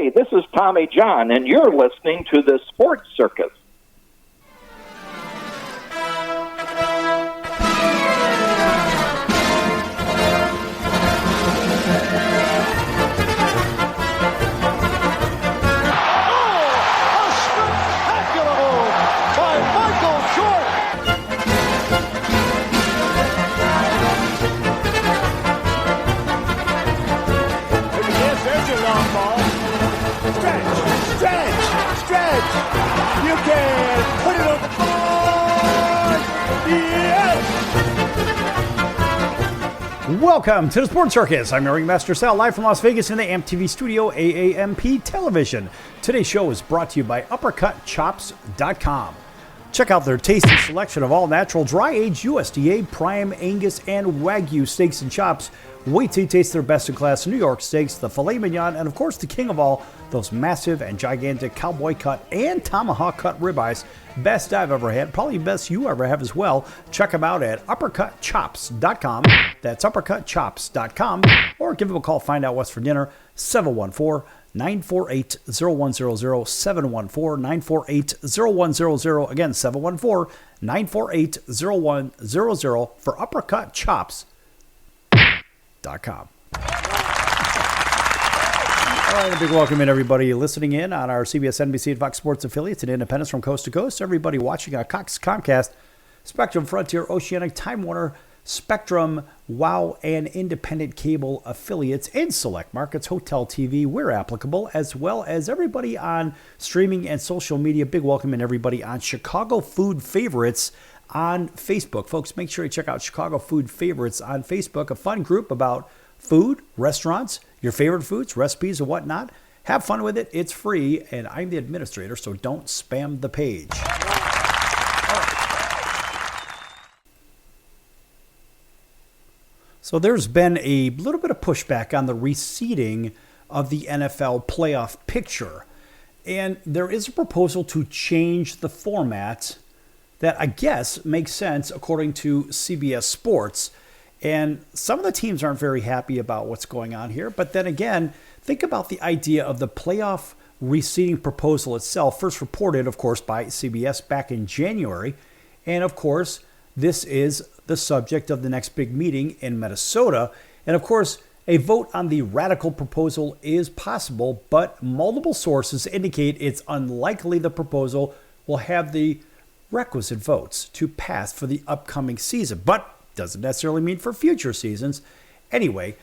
Hey, this is Tommy John, and you're listening to the Sports Circus. You can put it on the board! Yes! Welcome to the Sports Circus. I'm your ringmaster Sal, live from Las Vegas in the AMP studio, AAMP Television. Today's show is brought to you by UppercutChops.com. Check out their tasty selection of all natural, dry-aged USDA, prime, Angus, and Wagyu steaks and chops. Wait till you taste their best-in-class New York steaks, the filet mignon, and of course the king of all, those massive and gigantic cowboy cut and tomahawk cut ribeyes. Best I've ever had, probably best you ever have as well. Check them out at UppercutChops.com. That's UppercutChops.com. Or give them a call, find out what's for dinner, 714-948-0100, 714-948-0100. Again, 714-948-0100 for UppercutChops.com. All right, a big welcome in everybody listening in on our CBS, NBC, and Fox Sports affiliates and independents from coast to coast. Everybody watching on Cox, Comcast, Spectrum, Frontier, Oceanic, Time Warner, Spectrum, WOW, and independent cable affiliates in select markets, Hotel TV, where applicable, as well as everybody on streaming and social media. Big welcome in everybody on Chicago Food Favorites on Facebook. Folks, make sure you check out Chicago Food Favorites on Facebook, a fun group about food, restaurants, your favorite foods, recipes, and whatnot. Have fun with it. It's free, and I'm the administrator, so don't spam the page. So there's been a little bit of pushback on the reseeding of the NFL playoff picture, and there is a proposal to change the format that I guess makes sense according to CBS Sports. And some of the teams aren't very happy about what's going on here. But then again, think about the idea of the playoff reseeding proposal itself, first reported, of course, by CBS back in January. And of course, this is the subject of the next big meeting in Minnesota. And of course, a vote on the radical proposal is possible, but multiple sources indicate it's unlikely the proposal will have the requisite votes to pass for the upcoming season. But doesn't necessarily mean for future seasons. Anyway,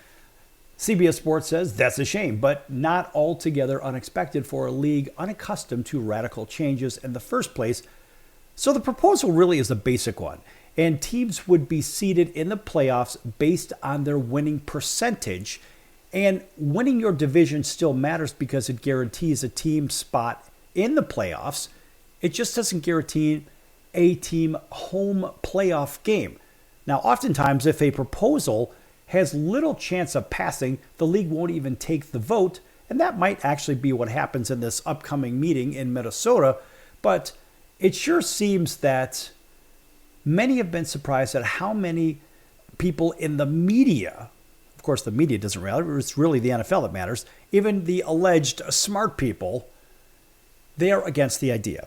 CBS Sports says that's a shame, but not altogether unexpected for a league unaccustomed to radical changes in the first place. So the proposal really is a basic one, and teams would be seeded in the playoffs based on their winning percentage. And winning your division still matters because it guarantees a team spot in the playoffs. It just doesn't guarantee a team home playoff game. Now, oftentimes, if a proposal has little chance of passing, the league won't even take the vote, and that might actually be what happens in this upcoming meeting in Minnesota. But it sure seems that many have been surprised at how many people in the media, of course, the media doesn't matter, it's really the NFL that matters, even the alleged smart people, they are against the idea.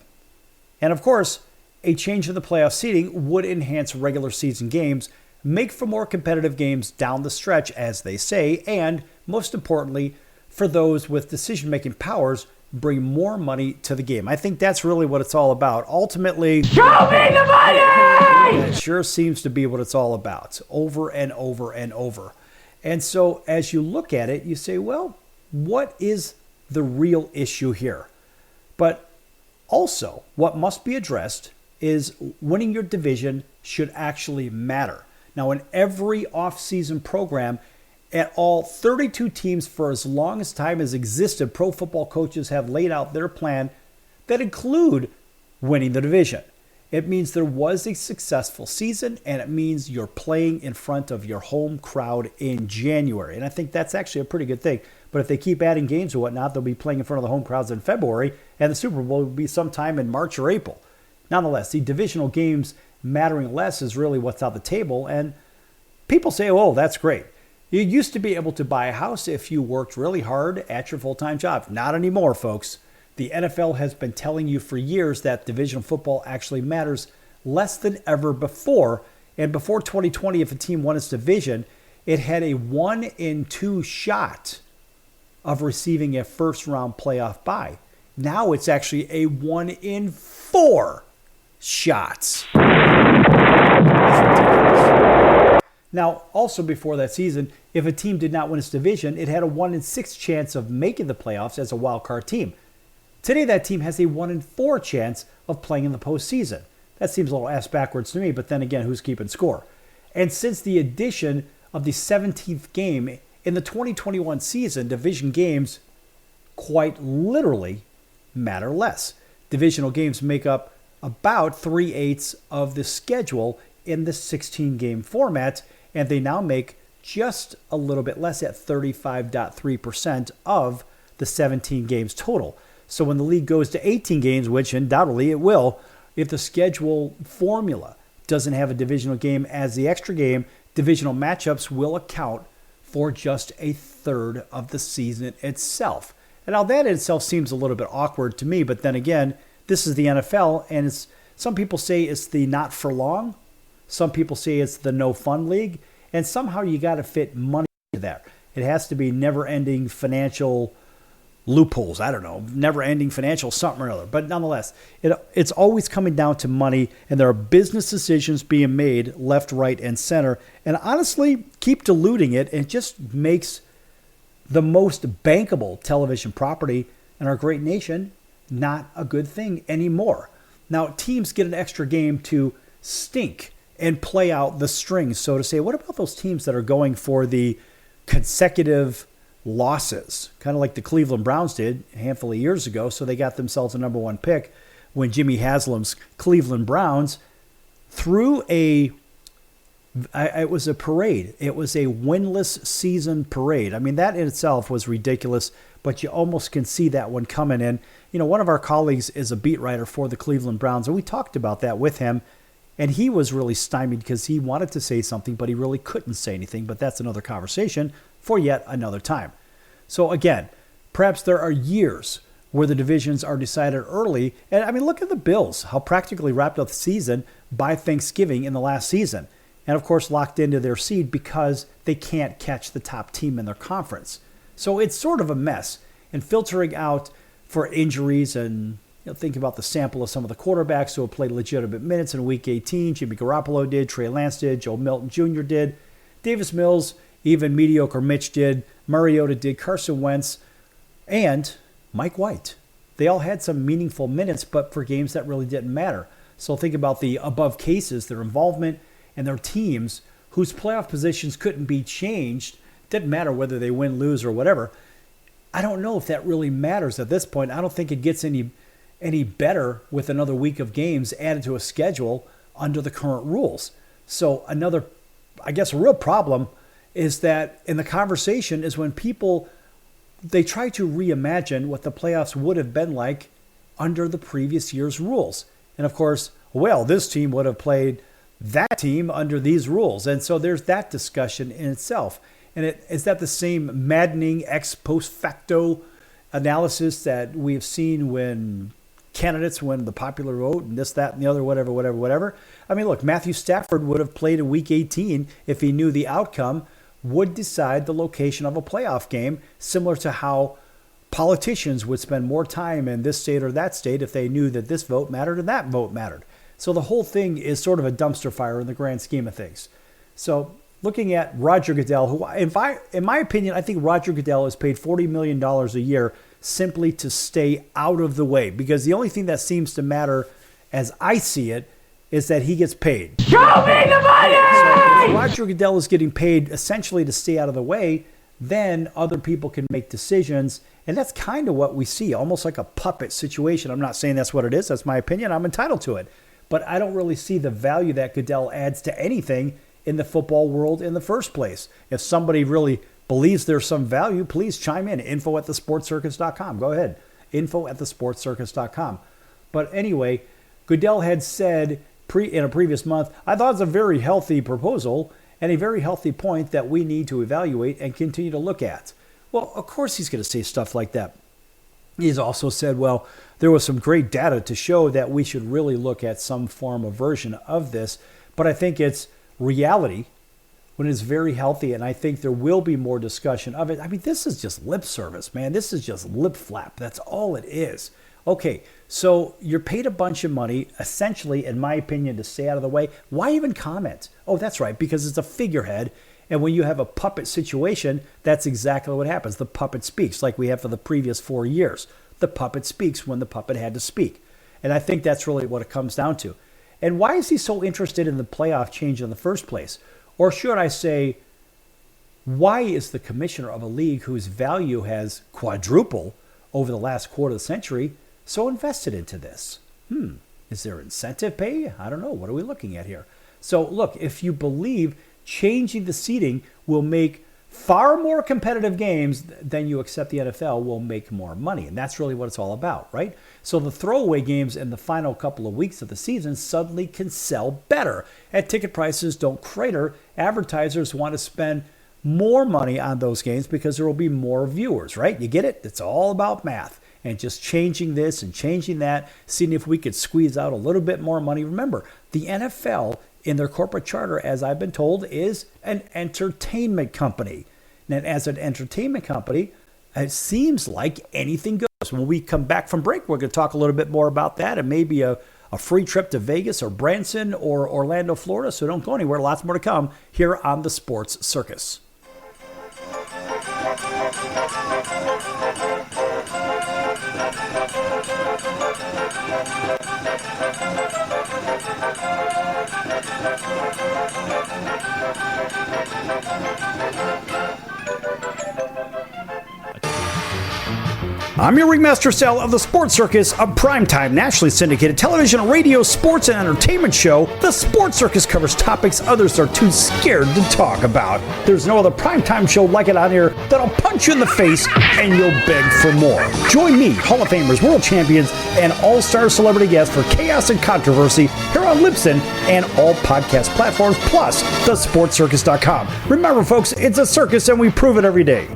And of course, a change in the playoff seeding would enhance regular season games, make for more competitive games down the stretch, as they say, and most importantly, for those with decision-making powers, bring more money to the game. I think that's really what it's all about. Ultimately, show me the money! It sure seems to be what it's all about, over and over and over. And so as you look at it, you say, well, what is the real issue here? But also, what must be addressed is winning your division should actually matter. Now, in every offseason program, at all 32 teams for as long as time has existed, pro football coaches have laid out their plan that include winning the division. It means there was a successful season, and it means you're playing in front of your home crowd in January. And I think that's actually a pretty good thing. But if they keep adding games or whatnot, they'll be playing in front of the home crowds in February, and the Super Bowl will be sometime in March or April. Nonetheless, the divisional games mattering less is really what's on the table, and people say, oh, that's great. You used to be able to buy a house if you worked really hard at your full-time job. Not anymore, folks. The NFL has been telling you for years that divisional football actually matters less than ever before. And before 2020, if a team won its division, it had a 1 in 2 shot of receiving a first-round playoff bye. Now it's actually a 1 in 4 shots. That's ridiculous. Now, also before that season, if a team did not win its division, it had a 1 in 6 chance of making the playoffs as a wild card team. Today, that team has a 1 in 4 chance of playing in the postseason. That seems a little ass backwards to me, but then again, who's keeping score? And since the addition of the 17th game in the 2021 season, division games quite literally matter less. Divisional games make up about 3/8 of the schedule in the 16-game format, and they now make just a little bit less at 35.3% of the 17 games total. So when the league goes to 18 games, which undoubtedly it will, if the schedule formula doesn't have a divisional game as the extra game, divisional matchups will account for just a third of the season itself. And now that in itself seems a little bit awkward to me, but then again, this is the NFL, and it's, some people say it's the not for long, some people say it's the no fun league, and somehow you got to fit money into that. It has to be never-ending financial loopholes. I don't know, never-ending financial something or other. But nonetheless, it's always coming down to money, and there are business decisions being made left, right, and center. And honestly, keep diluting it, and it just makes the most bankable television property in our great nation not a good thing anymore. Now, teams get an extra game to stink and play out the strings, so to say. What about those teams that are going for the consecutive losses, kind of like the Cleveland Browns did a handful of years ago? So they got themselves a number 1 pick when Jimmy Haslam's Cleveland Browns threw it was a parade. It was a winless season parade. I mean, that in itself was ridiculous, but you almost can see that one coming in. You know, one of our colleagues is a beat writer for the Cleveland Browns, and we talked about that with him, and he was really stymied because he wanted to say something, but he really couldn't say anything. But that's another conversation for yet another time. So again, perhaps there are years where the divisions are decided early. And I mean, look at the Bills, how practically wrapped up the season by Thanksgiving in the last season. And of course, locked into their seed because they can't catch the top team in their conference. So it's sort of a mess. And filtering out for injuries, and think about the sample of some of the quarterbacks who have played legitimate minutes in Week 18. Jimmy Garoppolo did, Trey Lance did, Joe Milton Jr. did, Davis Mills, even mediocre Mitch did, Mariota did, Carson Wentz, and Mike White. They all had some meaningful minutes, but for games that really didn't matter. So think about the above cases, their involvement, and their teams whose playoff positions couldn't be changed. Didn't matter whether they win, lose, or whatever. I don't know if that really matters at this point. I don't think it gets any better with another week of games added to a schedule under the current rules. So another, I guess, a real problem is that in the conversation is when people, they try to reimagine what the playoffs would have been like under the previous year's rules. And of course, well, this team would have played that team under these rules. And so there's that discussion in itself. And is that the same maddening ex post facto analysis that we've seen when candidates win the popular vote and this, that, and the other, whatever? I mean, look, Matthew Stafford would have played in Week 18 if he knew the outcome would decide the location of a playoff game, similar to how politicians would spend more time in this state or that state if they knew that this vote mattered and that vote mattered. So the whole thing is sort of a dumpster fire in the grand scheme of things. So looking at Roger Goodell, who, in my opinion, I think Roger Goodell is paid $40 million a year simply to stay out of the way, because the only thing that seems to matter, as I see it, is that he gets paid. Show me the money! So if Roger Goodell is getting paid essentially to stay out of the way, then other people can make decisions. And that's kind of what we see, almost like a puppet situation. I'm not saying that's what it is. That's my opinion. I'm entitled to it. But I don't really see the value that Goodell adds to anything in the football world in the first place. If somebody really believes there's some value, please chime in. info@thesportcircus.com. Go ahead. info@thesportcircus.com. But anyway, Goodell had said in a previous month, I thought it was a very healthy proposal. and a very healthy point that we need to evaluate and continue to look at. Well, of course he's going to say stuff like that. He's also said, well, there was some great data to show that we should really look at some form of version of this, but I think it's reality when it's very healthy, and I think there will be more discussion of it. I mean, this is just lip service, man. This is just lip flap. That's all it is. Okay, so you're paid a bunch of money, essentially, in my opinion, to stay out of the way. Why even comment? Oh, that's right, because it's a figurehead, and when you have a puppet situation, that's exactly what happens. The puppet speaks, like we have for the previous 4 years. The puppet speaks when the puppet had to speak. And I think that's really what it comes down to. And why is he so interested in the playoff change in the first place? Or should I say, why is the commissioner of a league whose value has quadrupled over the last quarter of the century so invested into this? Is there incentive pay? I don't know. What are we looking at here? So look, if you believe changing the seating will make far more competitive games, then you accept the NFL will make more money. And that's really what it's all about, right? So the throwaway games in the final couple of weeks of the season suddenly can sell better. And ticket prices don't crater. Advertisers want to spend more money on those games because there will be more viewers, right? You get it? It's all about math. And just changing this and changing that, seeing if we could squeeze out a little bit more money. Remember, the NFL in their corporate charter, as I've been told, is an entertainment company. And as an entertainment company, it seems like anything goes. When we come back from break, we're going to talk a little bit more about that and maybe a free trip to Vegas or Branson or Orlando, Florida. So don't go anywhere. Lots more to come here on the Sports Circus. I'm your ringmaster Sal of the Sports Circus, a primetime nationally syndicated television, radio, sports, and entertainment show. The Sports Circus covers topics others are too scared to talk about. There's no other primetime show like it on here that'll punch you in the face and you'll beg for more. Join me, Hall of Famers, world champions, and all-star celebrity guests for chaos and controversy here on Libsyn and all podcast platforms, plus thesportscircus.com. Remember, folks, it's a circus and we prove it every day.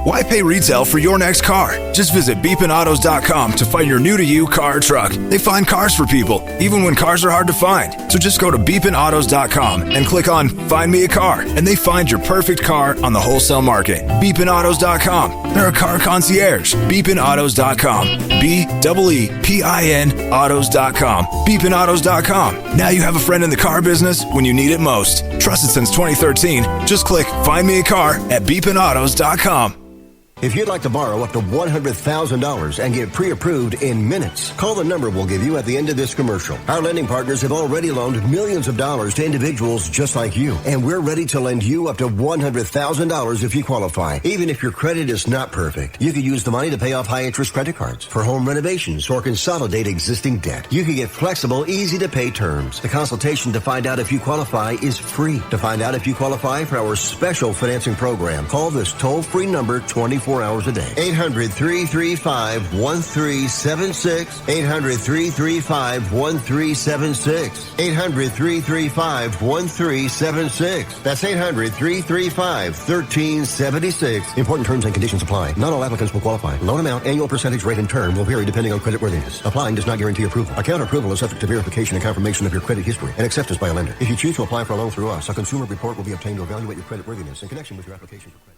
Why pay retail for your next car? Just visit beepinautos.com to find your new-to-you car or truck. They find cars for people, even when cars are hard to find. So just go to beepinautos.com and click on Find Me a Car, and they find your perfect car on the wholesale market. Beepinautos.com. They're a car concierge. Beepinautos.com. B-E-E-P-I-N autos.com. Beepinautos.com. Now you have a friend in the car business when you need it most. Trusted since 2013. Just click Find Me a Car at beepinautos.com. If you'd like to borrow up to $100,000 and get pre-approved in minutes, call the number we'll give you at the end of this commercial. Our lending partners have already loaned millions of dollars to individuals just like you, and we're ready to lend you up to $100,000 if you qualify. Even if your credit is not perfect, you could use the money to pay off high-interest credit cards, for home renovations, or consolidate existing debt. You can get flexible, easy-to-pay terms. The consultation to find out if you qualify is free. To find out if you qualify for our special financing program, call this toll-free number 24 hours a day. 800-335-1376. 800-335-1376. 800-335-1376. That's 800-335-1376. Important terms and conditions apply. Not all applicants will qualify. Loan amount, annual percentage rate, and term will vary depending on creditworthiness. Applying does not guarantee approval. Account approval is subject to verification and confirmation of your credit history and acceptance by a lender. If you choose to apply for a loan through us, a consumer report will be obtained to evaluate your creditworthiness in connection with your application for credit.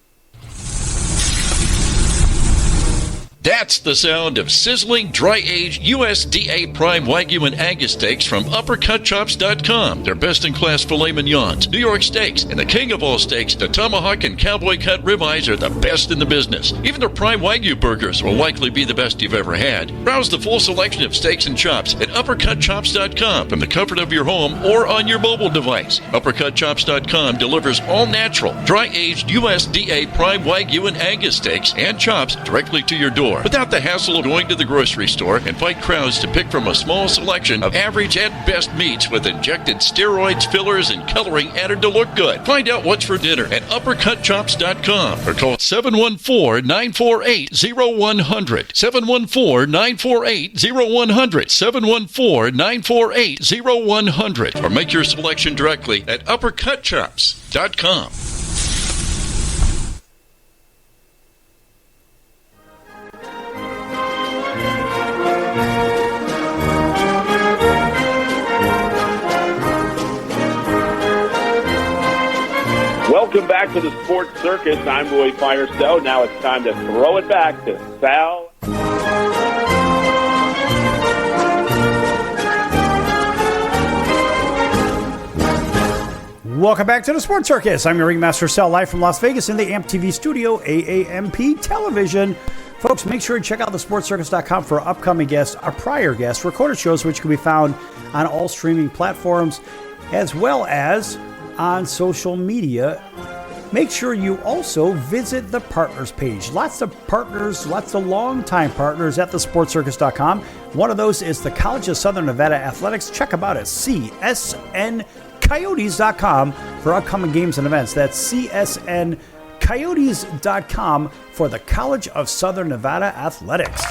That's the sound of sizzling, dry-aged USDA Prime Wagyu and Angus steaks from UppercutChops.com. Their best-in-class filet mignons, New York steaks, and the king of all steaks, the tomahawk and cowboy cut ribeyes are the best in the business. Even their Prime Wagyu burgers will likely be the best you've ever had. Browse the full selection of steaks and chops at UppercutChops.com from the comfort of your home or on your mobile device. UppercutChops.com delivers all-natural, dry-aged USDA Prime Wagyu and Angus steaks and chops directly to your door, without the hassle of going to the grocery store and fight crowds to pick from a small selection of average at best meats with injected steroids, fillers, and coloring added to look good. Find out what's for dinner at UppercutChops.com or call 714-948-0100. 714-948-0100. 414-948-0100 or make your selection directly at uppercutchops.com. Welcome back to the Sports Circus. I'm Roy Firestone. Now it's time to throw it back to Sal. Welcome back to the Sports Circus. I'm your ringmaster Sal, live from Las Vegas in the AMP TV studio, AAMP television. Folks, make sure to check out thesportscircus.com for upcoming guests, our prior guests, recorded shows, which can be found on all streaming platforms, as well as on social media. Make sure you also visit the partners page. Lots of partners, lots of longtime partners at thesportscircus.com. One of those is the College of Southern Nevada Athletics. Check them out at csncoyotes.com for upcoming games and events. That's csncoyotes.com for the College of Southern Nevada Athletics.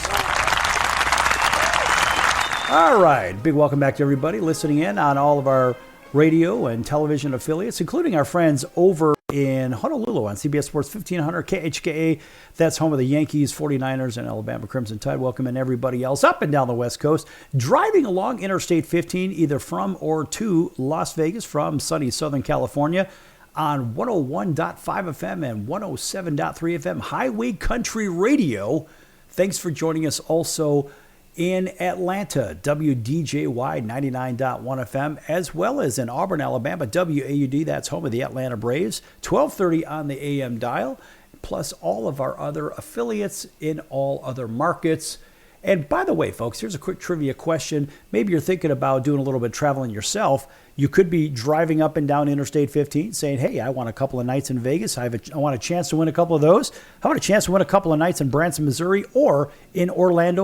All right, big welcome back to everybody listening in on all of our radio and television affiliates, including our friends over in Honolulu on CBS Sports 1500 KHKA. That's home of the Yankees, 49ers, and Alabama Crimson Tide. Welcome in everybody else up and down the West Coast, driving along Interstate 15, either from or to Las Vegas from sunny Southern California on 101.5 FM and 107.3 FM Highway Country Radio. Thanks for joining us also in Atlanta, WDJY 99.1 FM, as well as in Auburn, Alabama, WAUD, that's home of the Atlanta Braves, 1230 on the AM dial, plus all of our other affiliates in all other markets. And by the way, folks, here's a quick trivia question. Maybe you're thinking about doing a little bit of traveling yourself. You could be driving up and down Interstate 15 saying, hey, I want a couple of nights in Vegas. I want a chance to win a couple of those. How about a chance to win a couple of nights in Branson, Missouri, or in Orlando?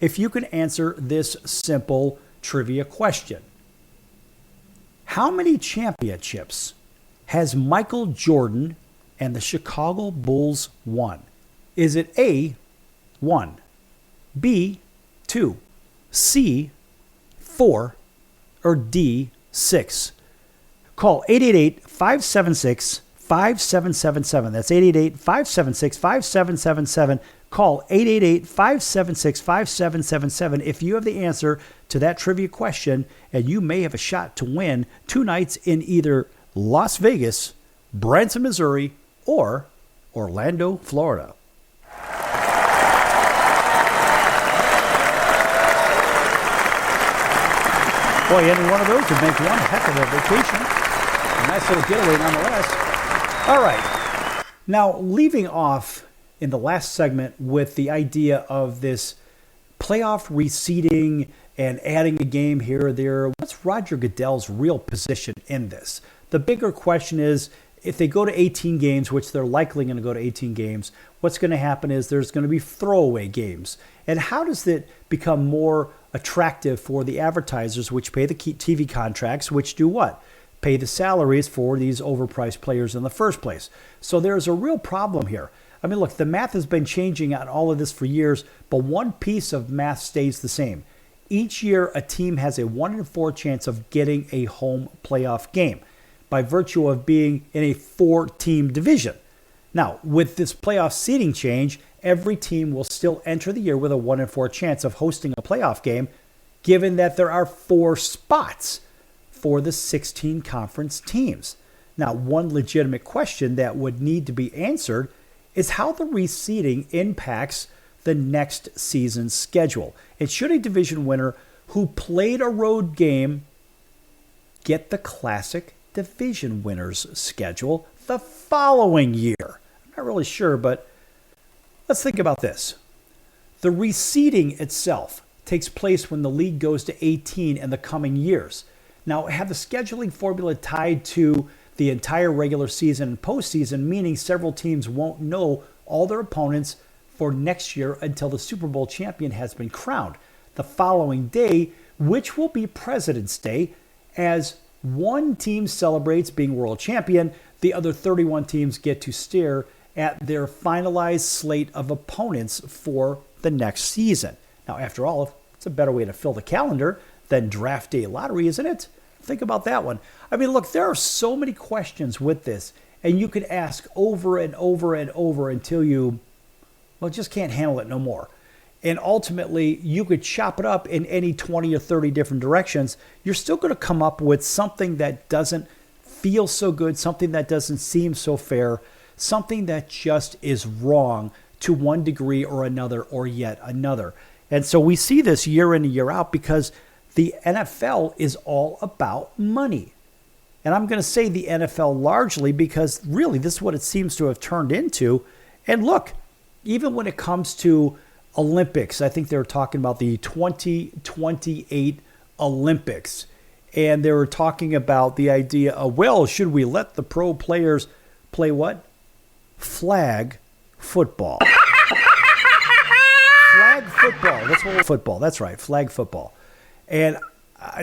If you can answer this simple trivia question. How many championships has Michael Jordan and the Chicago Bulls won? Is it A, 1, B, 2, C, 4, or D, 6? Call 888-576-5777. That's 888-576-5777. Call 888-576-5777 if you have the answer to that trivia question, and you may have a shot to win 2 nights in either Las Vegas, Branson, Missouri, or Orlando, Florida. Boy, any one of those would make one heck of a vacation. A nice little getaway nonetheless. All right. Now, leaving off in the last segment with the idea of this playoff reseeding and adding a game here or there, what's Roger Goodell's real position in this? The bigger question is, if they go to 18 games, which they're likely going to go to 18 games, what's going to happen is there's going to be throwaway games. And how does it become more attractive for the advertisers, which pay the TV contracts, which do what? Pay the salaries for these overpriced players in the first place. So there's a real problem here. I mean, look, the math has been changing on all of this for years, but one piece of math stays the same. Each year, a team has a 1 in 4 chance of getting a home playoff game by virtue of being in a 4-team division. Now, with this playoff seeding change, every team will still enter the year with a 1 in 4 chance of hosting a playoff game, given that there are 4 spots for the 16 conference teams. Now, one legitimate question that would need to be answered is how the reseeding impacts the next season's schedule. And should a division winner who played a road game get the classic division winners schedule the following year? I'm not really sure, but let's think about this. The reseeding itself takes place when the league goes to 18 in the coming years. Now, have the scheduling formula tied to the entire regular season and postseason, meaning several teams won't know all their opponents for next year until the Super Bowl champion has been crowned the following day, which will be President's Day, as one team celebrates being world champion, the other 31 teams get to stare at their finalized slate of opponents for the next season. Now, after all, It's a better way to fill the calendar than draft day lottery, isn't it? Think about that one. I mean, look, there are so many questions with this, and you could ask over and over and over until you, well, just can't handle it no more. And ultimately, you could chop it up in any 20 or 30 different directions. You're still going to come up with something that doesn't feel so good, something that doesn't seem so fair, something that just is wrong to one degree or another or yet another. And so we see this year in and year out because the NFL is all about money. And I'm going to say the NFL largely because really this is what it seems to have turned into. And look, even when it comes to Olympics, I think they were talking about the 2028 Olympics. And they were talking about the idea of, well, should we let the pro players play what? Flag football. Flag football. That's what football. That's right. Flag football. And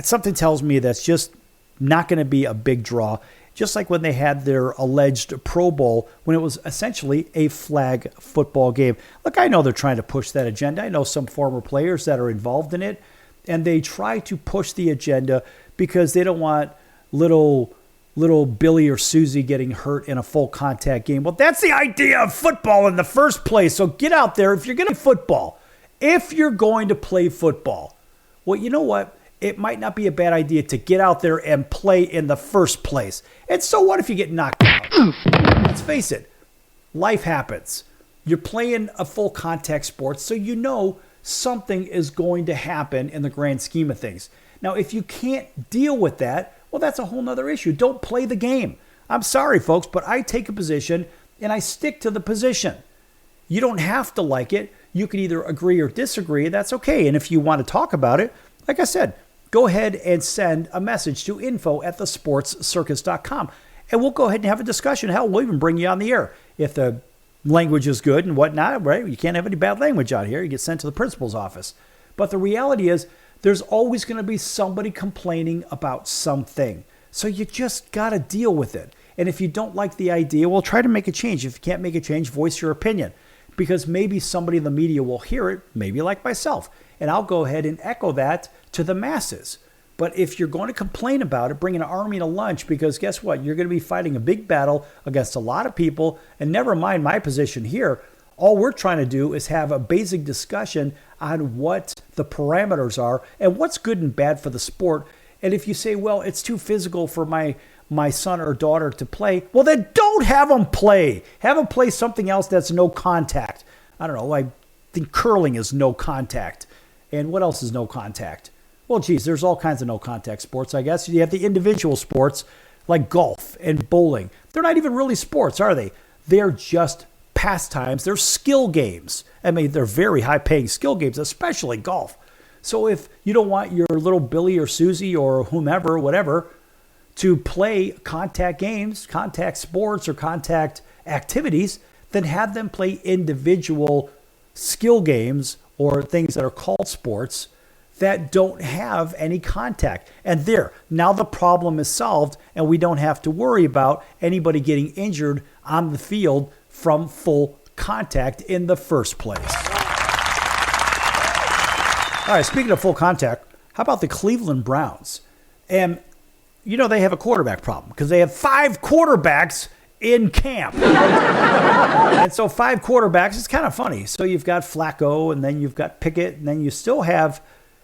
something tells me that's just not going to be a big draw. Just like when they had their alleged Pro Bowl, when it was essentially a flag football game. Look, I know they're trying to push that agenda. I know some former players that are involved in it, and they try to push the agenda because they don't want little Billy or Susie getting hurt in a full contact game. Well, that's the idea of football in the first place. So get out there if you're going to play football. If you're going to play football, well, you know what? It might not be a bad idea to get out there and play in the first place. And so what if you get knocked out? Let's face it, life happens. You're playing a full contact sport, so you know something is going to happen in the grand scheme of things. Now, if you can't deal with that, well, that's a whole nother issue. Don't play the game. I'm sorry, folks, but I take a position and I stick to the position. You don't have to like it. You can either agree or disagree. That's okay. And if you want to talk about it, like I said, go ahead and send a message to info@thesportscircus.com. And we'll go ahead and have a discussion. Hell, we'll even bring you on the air. If the language is good and whatnot, right? You can't have any bad language out here. You get sent to the principal's office. But the reality is there's always going to be somebody complaining about something. So you just got to deal with it. And if you don't like the idea, well, try to make a change. If you can't make a change, voice your opinion. Because maybe somebody in the media will hear it, maybe like myself. And I'll go ahead and echo that to the masses. But if you're going to complain about it, bring an army to lunch, because guess what? You're going to be fighting a big battle against a lot of people. And never mind my position here. All we're trying to do is have a basic discussion on what the parameters are and what's good and bad for the sport. And if you say, well, it's too physical for my son or daughter to play, well, then don't have them play. Have them play something else that's no contact. I don't know. I think curling is no contact. And what else is no contact? Well, geez, there's all kinds of no contact sports, I guess. You have the individual sports like golf and bowling. They're not even really sports, are they? They're just pastimes. They're skill games. I mean, they're very high-paying skill games, especially golf. So if you don't want your little Billy or Susie or whomever, whatever, to play contact games, contact sports, or contact activities, then have them play individual skill games or things that are called sports that don't have any contact. And there, now the problem is solved, and we don't have to worry about anybody getting injured on the field from full contact in the first place. All right, speaking of full contact, how about the Cleveland Browns? And, you know, they have a quarterback problem because they have 5 quarterbacks in camp. And so 5 quarterbacks, it's kind of funny. So you've got Flacco, and then you've got Pickett, and then you still have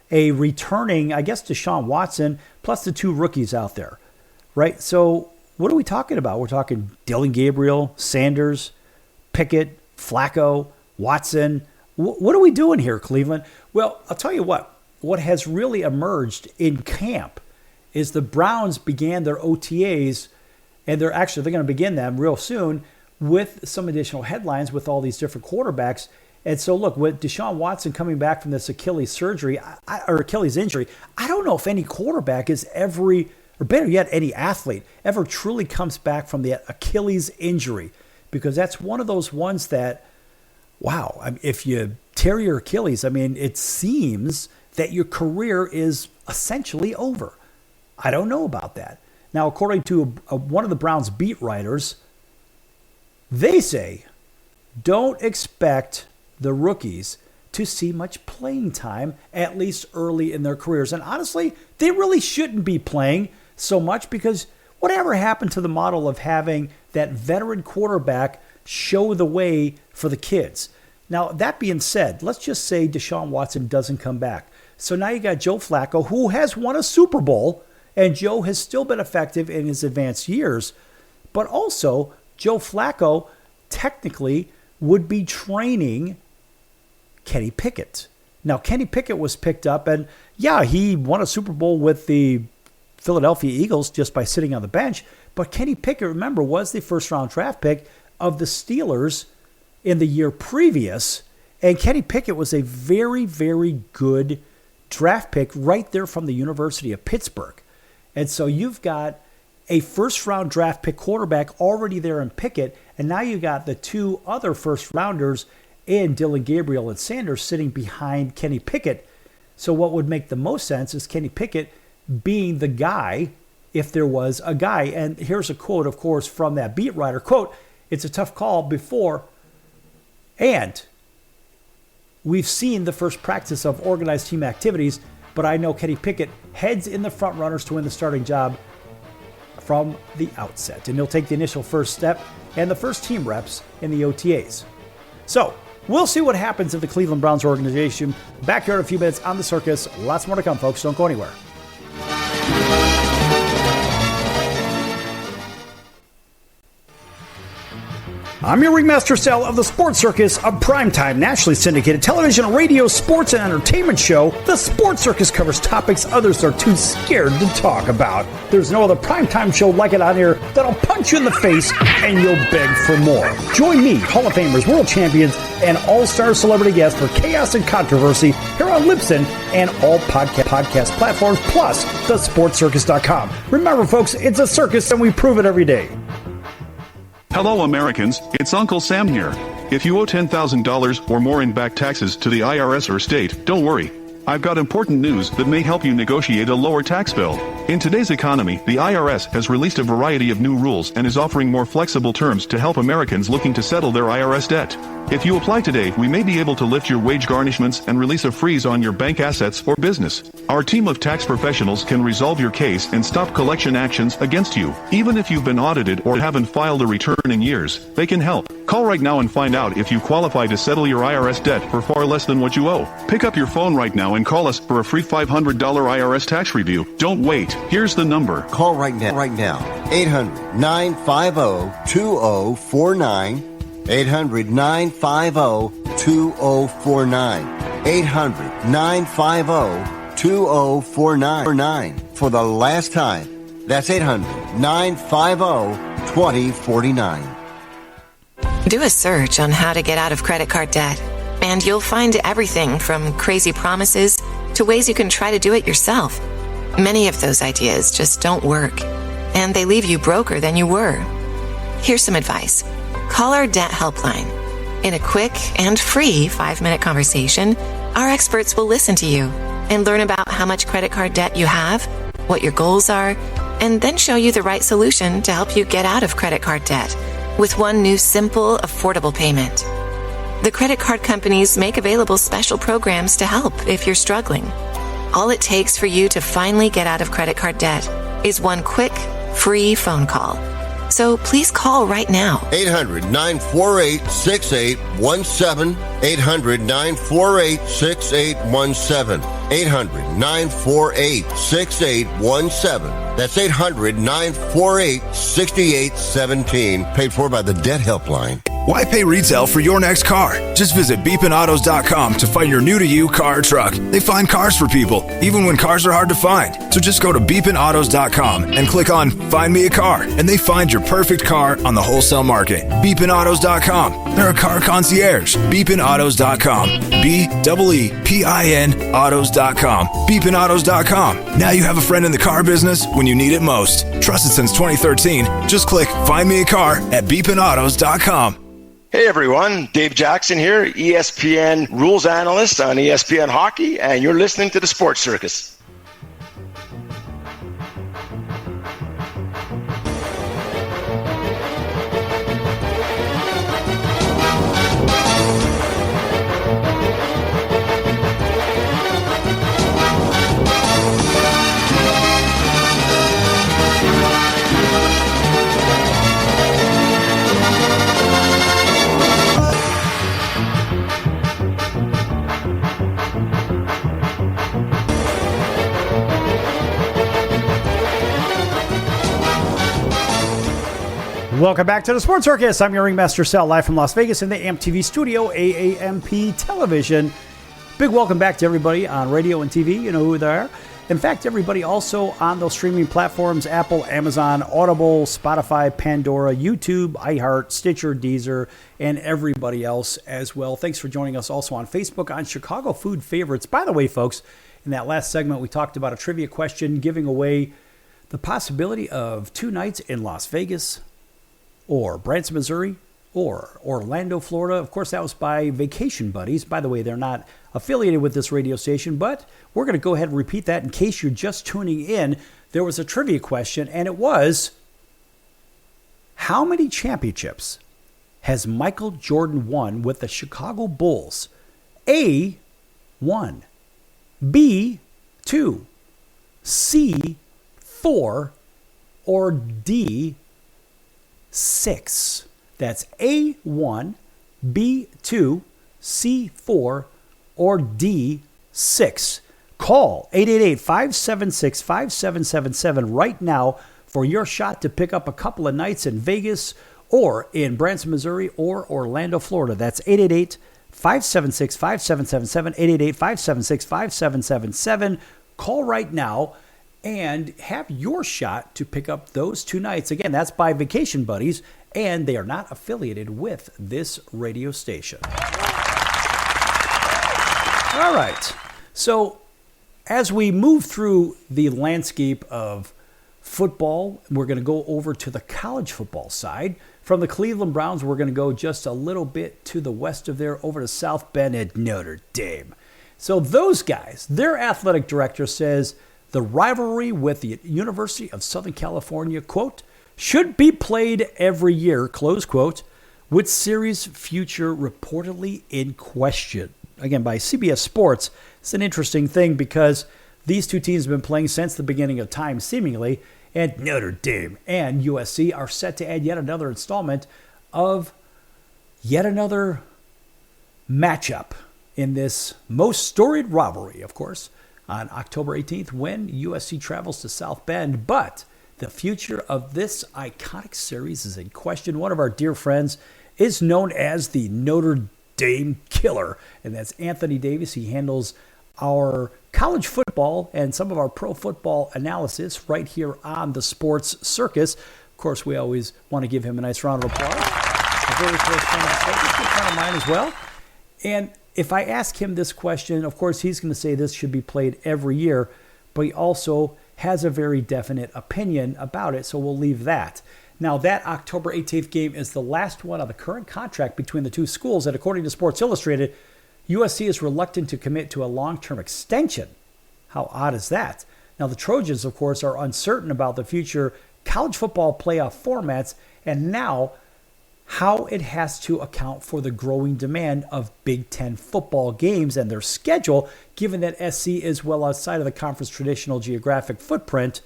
a returning, I guess, Deshaun Watson, plus the 2 rookies out there, right? So what are we talking about? We're talking Dylan Gabriel, Sanders, Pickett, Flacco, Watson. What are we doing here, Cleveland? Well, I'll tell you what has really emerged in camp is the Browns began their OTAs, and they're going to begin them real soon with some additional headlines with all these different quarterbacks. And so, look, with Deshaun Watson coming back from this Achilles surgery or Achilles injury, I don't know if any quarterback is or better yet, any athlete ever truly comes back from the Achilles injury, because that's one of those ones that, wow, I mean, if you tear your Achilles, I mean, it seems that your career is essentially over. I don't know about that. Now, according to one of the Browns beat writers, they say don't expect the rookies to see much playing time, at least early in their careers. And honestly, they really shouldn't be playing so much, because whatever happened to the model of having that veteran quarterback show the way for the kids? Now, that being said, let's just say Deshaun Watson doesn't come back. So now you got Joe Flacco, who has won a Super Bowl, and Joe has still been effective in his advanced years. But also, Joe Flacco technically would be training Kenny Pickett. Now, Kenny Pickett was picked up, and yeah, he won a Super Bowl with the Philadelphia Eagles just by sitting on the bench. But Kenny Pickett, remember, was the first-round draft pick of the Steelers in the year previous. And Kenny Pickett was a very, very good draft pick right there from the University of Pittsburgh. And so you've got a first-round draft pick quarterback already there in Pickett, and now you got the two other first-rounders in Dylan Gabriel and Sanders sitting behind Kenny Pickett. So what would make the most sense is Kenny Pickett being the guy if there was a guy. And here's a quote, of course, from that beat writer. Quote, "It's a tough call before, and we've seen the first practice of organized team activities, but I know Kenny Pickett heads in the front runners to win the starting job from the outset. And he'll take the initial first step and the first team reps in the OTAs." So we'll see what happens if the Cleveland Browns organization. Back here in a few minutes on The Circus. Lots more to come, folks. Don't go anywhere. I'm your ringmaster, Sal, of the Sports Circus, a primetime, nationally syndicated television, radio, sports, and entertainment show. The Sports Circus covers topics others are too scared to talk about. There's no other primetime show like it on here that'll punch you in the face and you'll beg for more. Join me, Hall of Famers, world champions, and all-star celebrity guests for chaos and controversy here on Libsyn and all podcast platforms, plus thesportscircus.com. Remember, folks, it's a circus and we prove it every day. Hello Americans, it's Uncle Sam here. If you owe $10,000 or more in back taxes to the IRS or state, don't worry. I've got important news that may help you negotiate a lower tax bill. In today's economy, the IRS has released a variety of new rules and is offering more flexible terms to help Americans looking to settle their IRS debt. If you apply today, we may be able to lift your wage garnishments and release a freeze on your bank assets or business. Our team of tax professionals can resolve your case and stop collection actions against you. Even if you've been audited or haven't filed a return in years, they can help. Call right now and find out if you qualify to settle your IRS debt for far less than what you owe. Pick up your phone right now and call us for a free $500 IRS tax review. Don't wait. Here's the number. Call right now. 800-950-2049. 800-950-2049. 800-950-2049. For the last time, that's 800-950-2049. Do a search on how to get out of credit card debt, and you'll find everything from crazy promises to ways you can try to do it yourself. Many of those ideas just don't work, and they leave you broker than you were. Here's some advice. Call our debt helpline. In a quick and free 5-minute conversation, our experts will listen to you and learn about how much credit card debt you have, what your goals are, and then show you the right solution to help you get out of credit card debt with one new simple, affordable payment. The credit card companies make available special programs to help if you're struggling. All it takes for you to finally get out of credit card debt is one quick, free phone call. So please call right now. 800-948-6817. 800-948-6817. 800-948-6817. That's 800-948-6817. Paid for by the Debt Helpline. Why pay retail for your next car? Just visit beepinautos.com to find your new-to-you car or truck. They find cars for people, even when cars are hard to find. So just go to beepinautos.com and click on Find Me a Car, and they find your perfect car on the wholesale market. Beepinautos.com. They're a car concierge. Beepinautos.com. BEEPIN autos.com. Beepinautos.com. Now you have a friend in the car business when you need it most. Trusted since 2013. Just click Find Me a Car at beepinautos.com. Hey everyone, Dave Jackson here, ESPN rules analyst on ESPN Hockey, and you're listening to the Sports Circus. Welcome back to the Sports Circus. I'm your ringmaster Sal, live from Las Vegas in the AMP-TV studio, AAMP Television. Big welcome back to everybody on radio and TV. You know who they are. In fact, everybody also on those streaming platforms, Apple, Amazon, Audible, Spotify, Pandora, YouTube, iHeart, Stitcher, Deezer, and everybody else as well. Thanks for joining us also on Facebook on Chicago Food Favorites. By the way, folks, in that last segment, we talked about a trivia question giving away the possibility of 2 nights in Las Vegas, or Branson, Missouri, or Orlando, Florida. Of course, that was by Vacation Buddies. By the way, they're not affiliated with this radio station, but we're going to go ahead and repeat that in case you're just tuning in. There was a trivia question, and it was, how many championships has Michael Jordan won with the Chicago Bulls? A, 1, B, 2, C, 4, or D, 6. That's A1, B2, C4, or D6. Call 888-576-5777 right now for your shot to pick up a couple of nights in Vegas or in Branson, Missouri, or Orlando, Florida. That's 888-576-5777, 888-576-5777. Call right now and have your shot to pick up those 2 nights. Again, that's by Vacation Buddies, and they are not affiliated with this radio station. All right. So as we move through the landscape of football, we're going to go over to the college football side. From the Cleveland Browns, we're going to go just a little bit to the west of there, over to South Bend at Notre Dame. So those guys, their athletic director says the rivalry with the University of Southern California, quote, should be played every year, close quote, with series future reportedly in question. Again, by CBS Sports. It's an interesting thing because these two teams have been playing since the beginning of time, seemingly, and Notre Dame and USC are set to add yet another installment of yet another matchup in this most storied rivalry, of course, on October 18th when USC travels to South Bend. But the future of this iconic series is in question. One of our dear friends is known as the Notre Dame Killer, and that's Anthony Davis. He handles our college football and some of our pro football analysis right here on the Sports Circus. Of course, we always want to give him a nice round of applause. A very close friend of the circus, good friend of mine as well. And if I ask him this question, of course, he's going to say this should be played every year, but he also has a very definite opinion about it, so we'll leave that. Now, that October 18th game is the last one of the current contract between the two schools, and according to Sports Illustrated, USC is reluctant to commit to a long-term extension. How odd is that? Now, the Trojans, of course, are uncertain about the future college football playoff formats, and now how it has to account for the growing demand of Big Ten football games and their schedule, given that SC is well outside of the conference traditional geographic footprint.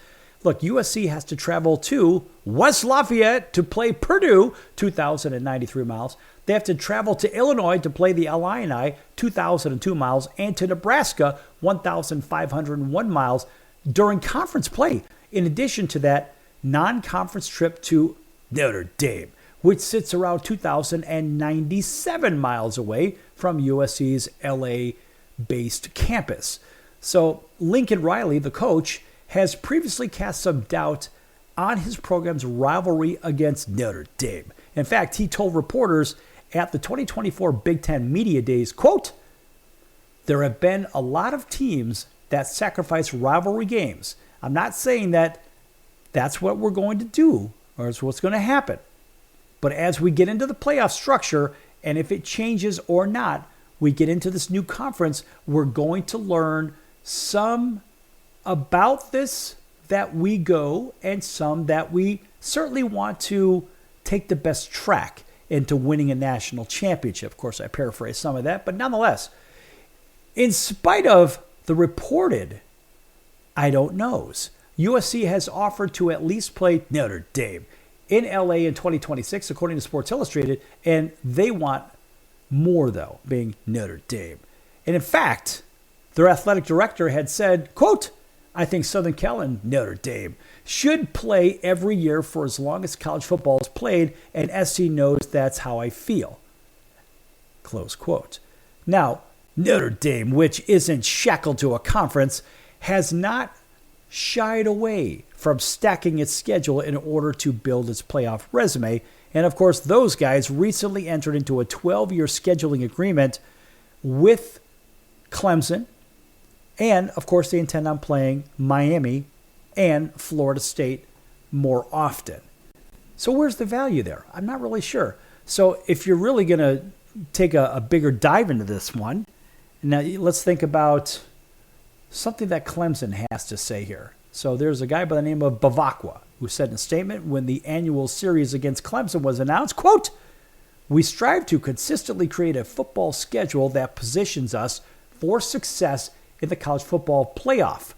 Look, USC has to travel to West Lafayette to play Purdue, 2,093 miles. They have to travel to Illinois to play the Illini, 2,002 miles, and to Nebraska, 1,501 miles during conference play. In addition to that, non-conference trip to Notre Dame, which sits around 2,097 miles away from USC's LA-based campus. So Lincoln Riley, the coach, has previously cast some doubt on his program's rivalry against Notre Dame. In fact, he told reporters at the 2024 Big Ten Media Days, quote, there have been a lot of teams that sacrifice rivalry games. I'm not saying that that's what we're going to do or it's what's going to happen. But as we get into the playoff structure, and if it changes or not, we get into this new conference, we're going to learn some about this that we go and some that we certainly want to take the best track into winning a national championship. Of course, I paraphrase some of that, but nonetheless, in spite of the reported I don't knows, USC has offered to at least play Notre Dame in LA in 2026, according to Sports Illustrated, and they want more, though, being Notre Dame. And in fact, their athletic director had said, quote, I think Southern Cal and Notre Dame should play every year for as long as college football is played, and SC knows that's how I feel. Close quote. Now, Notre Dame, which isn't shackled to a conference, has not shied away from stacking its schedule in order to build its playoff resume. And of course, those guys recently entered into a 12-year scheduling agreement with Clemson. And of course, they intend on playing Miami and Florida State more often. So where's the value there? I'm not really sure. So if you're really going to take a bigger dive into this one, now let's think about something that Clemson has to say here. So there's a guy by the name of Bavakwa who said in a statement when the annual series against Clemson was announced, quote, "We strive to consistently create a football schedule that positions us for success in the college football playoff.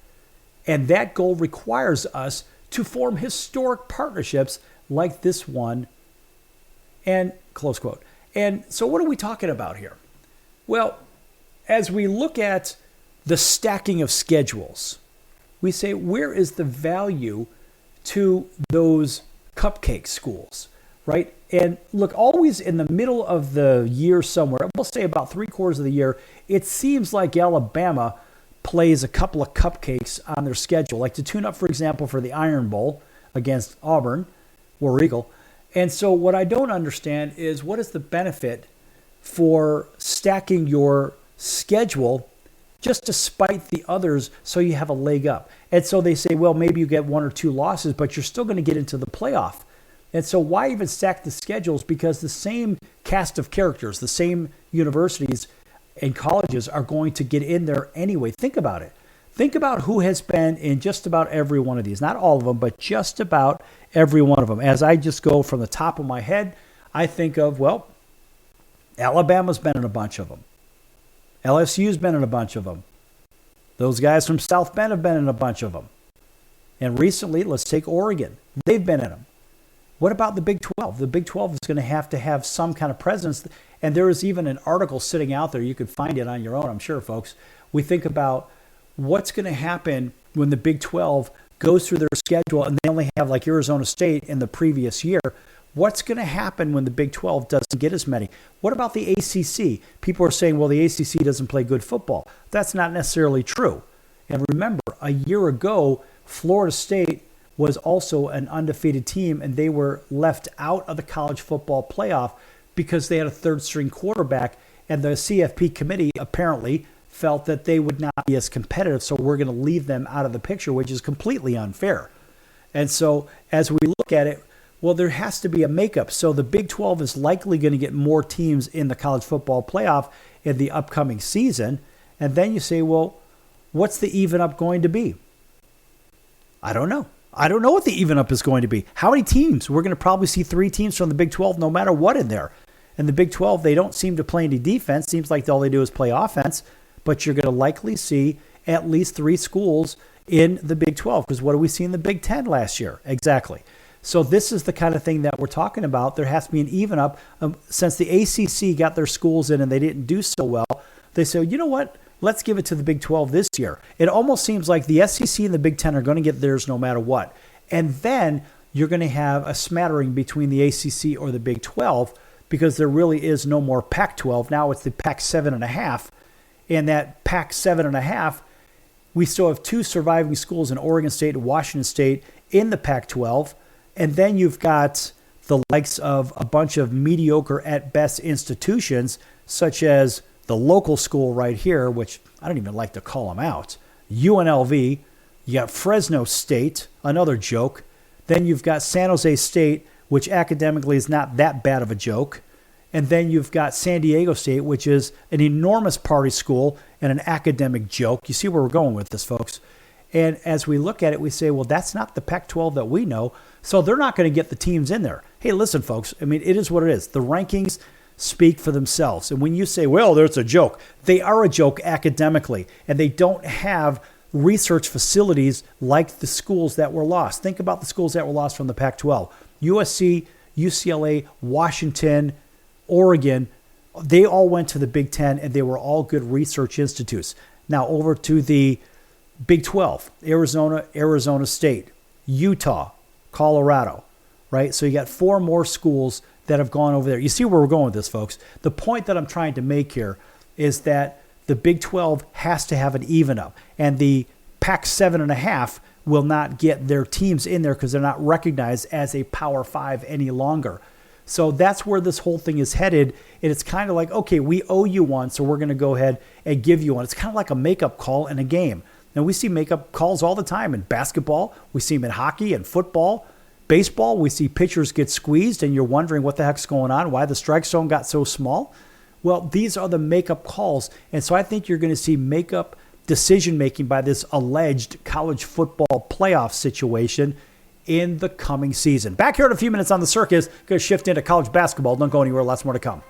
And that goal requires us to form historic partnerships like this one." And close quote. And so what are we talking about here? Well, as we look at the stacking of schedules, we say, where is the value to those cupcake schools, right? And look, always in the middle of the year somewhere, we'll say about 3/4 of the year, it seems like Alabama plays a couple of cupcakes on their schedule, like to tune up, for example, for the Iron Bowl against Auburn, War Eagle. And so what I don't understand is what is the benefit for stacking your schedule just to spite the others so you have a leg up. And so they say, well, maybe you get 1 or 2 losses, but you're still going to get into the playoff. And so why even stack the schedules? Because the same cast of characters, the same universities and colleges are going to get in there anyway. Think about it. Think about who has been in just about every one of these. Not all of them, but just about every one of them. As I just go from the top of my head, I think of, well, Alabama's been in a bunch of them. LSU's been in a bunch of them. Those guys from South Bend have been in a bunch of them. And recently, let's take Oregon. They've been in them. What about the Big 12? The Big 12 is going to have some kind of presence. And there is even an article sitting out there. You can find it on your own, I'm sure, folks. We think about what's going to happen when the Big 12 goes through their schedule and they only have like Arizona State in the previous year. What's going to happen when the Big 12 doesn't get as many? What about the ACC? People are saying, well, the ACC doesn't play good football. That's not necessarily true. And remember, a year ago, Florida State was also an undefeated team, and they were left out of the college football playoff because they had a third-string quarterback, and the CFP committee apparently felt that they would not be as competitive, so we're going to leave them out of the picture, which is completely unfair. And so as we look at it, well, there has to be a makeup. So the Big 12 is likely going to get more teams in the college football playoff in the upcoming season. And then you say, well, what's the even up going to be? I don't know. I don't know what the even up is going to be. How many teams? We're going to probably see 3 teams from the Big 12 no matter what in there. And the Big 12, they don't seem to play any defense. Seems like all they do is play offense. But you're going to likely see at least 3 schools in the Big 12. Because what do we see in the Big 10 last year? Exactly. So this is the kind of thing that we're talking about. There has to be an even up. Since the ACC got their schools in and they didn't do so well, they say, you know what? Let's give it to the Big 12 this year. It almost seems like the SEC and the Big 10 are going to get theirs no matter what. And then you're going to have a smattering between the ACC or the Big 12 because there really is no more Pac-12. Now it's the Pac-7.5. And that Pac-7.5, we still have 2 surviving schools in Oregon State and Washington State in the Pac-12. And then you've got the likes of a bunch of mediocre at best institutions, such as the local school right here, which I don't even like to call them out, UNLV. You got Fresno State, another joke. Then you've got San Jose State, which academically is not that bad of a joke. And then you've got San Diego State, which is an enormous party school and an academic joke. You see where we're going with this, folks. And as we look at it, we say, well, that's not the Pac-12 that we know. So they're not going to get the teams in there. Hey, listen, folks. I mean, it is what it is. The rankings speak for themselves. And when you say, well, there's a joke, they are a joke academically. And they don't have research facilities like the schools that were lost. Think about the schools that were lost from the Pac-12. USC, UCLA, Washington, Oregon, they all went to the Big Ten, and they were all good research institutes. Now, over to the Big 12, Arizona State, Utah, Colorado, right? So you got 4 more schools that have gone over there. You see where we're going with this, folks. The point that I'm trying to make here is that the Big 12 has to have an even up, and the Pac 7.5 will not get their teams in there because they're not recognized as a Power 5 any longer. So that's where this whole thing is headed. And it's kind of like, okay, we owe you one, so we're going to go ahead and give you one. It's kind of like a makeup call in a game. Now, we see makeup calls all the time in basketball. We see them in hockey and football. Baseball, we see pitchers get squeezed, and you're wondering what the heck's going on, why the strike zone got so small. Well, these are the makeup calls. And so I think you're going to see makeup decision-making by this alleged college football playoff situation in the coming season. Back here in a few minutes on The Circus. Going to shift into college basketball. Don't go anywhere. Lots more to come.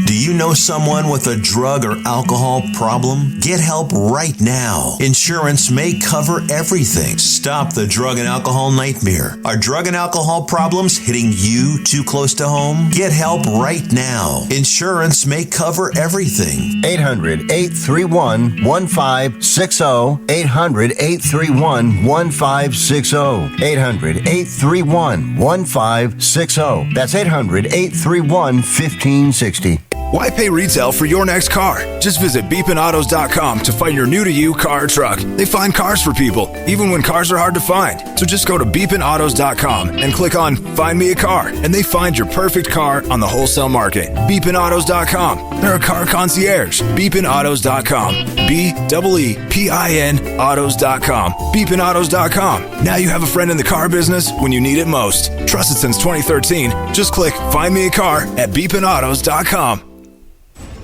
Do you know someone with a drug or alcohol problem? Get help right now. Insurance may cover everything. Stop the drug and alcohol nightmare. Are drug and alcohol problems hitting you too close to home? Get help right now. Insurance may cover everything. 800-831-1560. 800-831-1560. 800-831-1560. That's 800-831-1560. Why pay retail for your next car? Just visit beepinautos.com to find your new-to-you car or truck. They find cars for people, even when cars are hard to find. So just go to beepinautos.com and click on Find Me a Car, and they find your perfect car on the wholesale market. Beepinautos.com. They're a car concierge. Beepinautos.com. BEEPIN autos.com. Beepinautos.com. Now you have a friend in the car business when you need it most. Trusted since 2013. Just click Find Me a Car at beepinautos.com.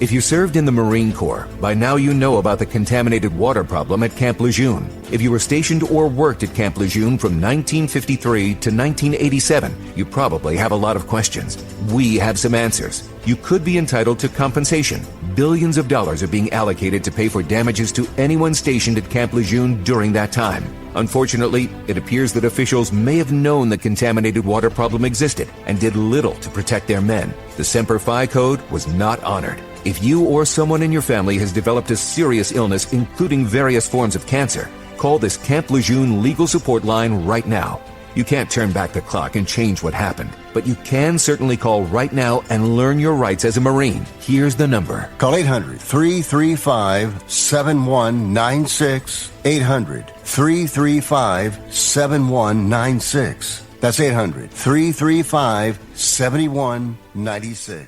If you served in the Marine Corps, by now you know about the contaminated water problem at Camp Lejeune. If you were stationed or worked at Camp Lejeune from 1953 to 1987, you probably have a lot of questions. We have some answers. You could be entitled to compensation. Billions of dollars are being allocated to pay for damages to anyone stationed at Camp Lejeune during that time. Unfortunately, it appears that officials may have known the contaminated water problem existed and did little to protect their men. The Semper Fi code was not honored. If you or someone in your family has developed a serious illness, including various forms of cancer, call this Camp Lejeune legal support line right now. You can't turn back the clock and change what happened, but you can certainly call right now and learn your rights as a Marine. Here's the number. Call 800-335-7196. 800-335-7196. That's 800-335-7196.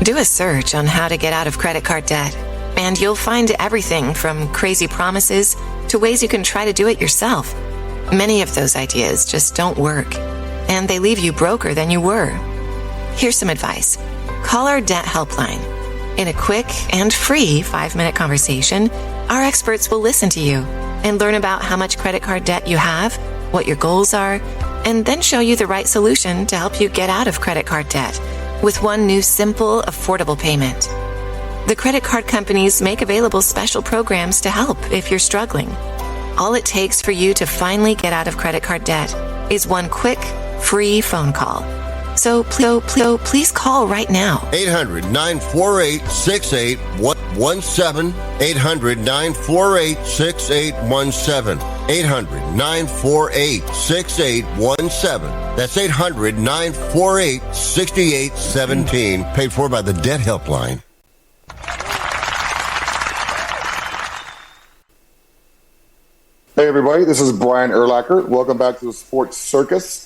Do a search on how to get out of credit card debt, and you'll find everything from crazy promises to ways you can try to do it yourself. Many of those ideas just don't work, and they leave you broker than you were. Here's some advice. Call our debt helpline. In a quick and free 5-minute conversation, our experts will listen to you and learn about how much credit card debt you have, what your goals are, and then show you the right solution to help you get out of credit card debt with one new simple, affordable payment. The credit card companies make available special programs to help if you're struggling. All it takes for you to finally get out of credit card debt is one quick, free phone call. So please call right now. 800-948-6817. 800-948-6817. 800-948-6817. That's 800-948-6817. Paid for by the Debt Helpline. Hey everybody, this is Brian Urlacher. Welcome back to the Sports Circus.